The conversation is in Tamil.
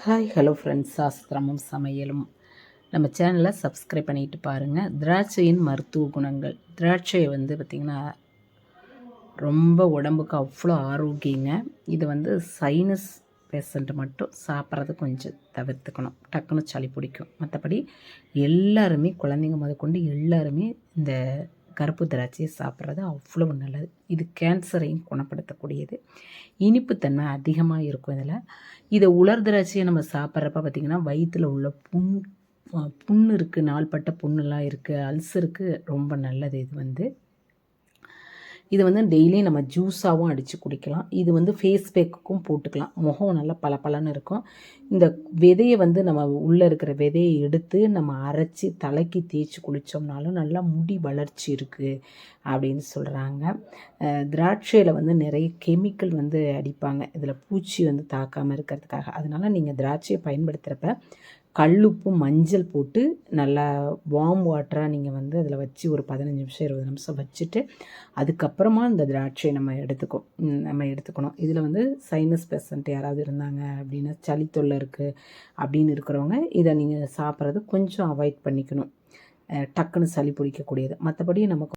ஹாய் ஹலோ ஃப்ரெண்ட்ஸ், சாஸ்திரமும் சமையலும் நம்ம சேனலை சப்ஸ்கிரைப் பண்ணிட்டு பாருங்கள். திராட்சையின் மருத்துவ குணங்கள். திராட்சையை பார்த்திங்கன்னா ரொம்ப உடம்புக்கு அவ்வளோ ஆரோக்கியங்க. இது சைனஸ் பேஷண்ட் மட்டும் சாப்பிட்றது கொஞ்சம் தவிர்த்துக்கணும். டக்குன்னு சளி பிடிக்கும். மற்றபடி எல்லாருமே, குழந்தைங்க முதற்கொண்டு எல்லாருமே இந்த கருப்பு திராட்சையை சாப்பிட்றது அவ்வளோ நல்லது. இது கேன்சரையும் குணப்படுத்தக்கூடியது. இனிப்புத்தன்மை அதிகமாக இருக்கும் இதில். இதை உலர் திராட்சையை நம்ம சாப்பிட்றப்ப பார்த்திங்கன்னா வயிற்றில் உள்ள புண்ணு இருக்குது, நாள்பட்ட புண்ணுலாம் இருக்குது, அல்சருக்கு ரொம்ப நல்லது. இது டெய்லியும் நம்ம ஜூஸாகவும் அடித்து குடிக்கலாம். இது ஃபேஸ் பேக்குக்கும் போட்டுக்கலாம். முகம் நல்லா பளபளன்னு இருக்கும். இந்த விதையை நம்ம உள்ளே இருக்கிற விதையை எடுத்து நம்ம அரைச்சி தலைக்கு தேய்ச்சி குளித்தோம்னாலும் நல்லா முடி வளர்ச்சி இருக்குது அப்படின்னு சொல்கிறாங்க. திராட்சையில் நிறைய கெமிக்கல் அடிப்பாங்க, இதில் பூச்சி தாக்காமல் இருக்கிறதுக்காக. அதனால் நீங்கள் திராட்சையை பயன்படுத்துகிறப்ப கல்லுப்பு மஞ்சள் போட்டு நல்லா வார்ம் வாட்டராக நீங்கள் அதில் வச்சு ஒரு 15 நிமிஷம் 20 நிமிஷம் வச்சுட்டு அதுக்கப்புறமா இந்த திராட்சையை நம்ம எடுத்துக்கணும். இதில் சைனஸ் பேஷண்ட் யாராவது இருந்தாங்க அப்படின்னா, சளி தொல்லை இருக்குது அப்படின்னு இருக்கிறவங்க இதை நீங்கள் சாப்பிட்றது கொஞ்சம் அவாய்ட் பண்ணிக்கணும். டக்குன்னு சளி பிடிக்கக்கூடியது. மற்றபடி நமக்கு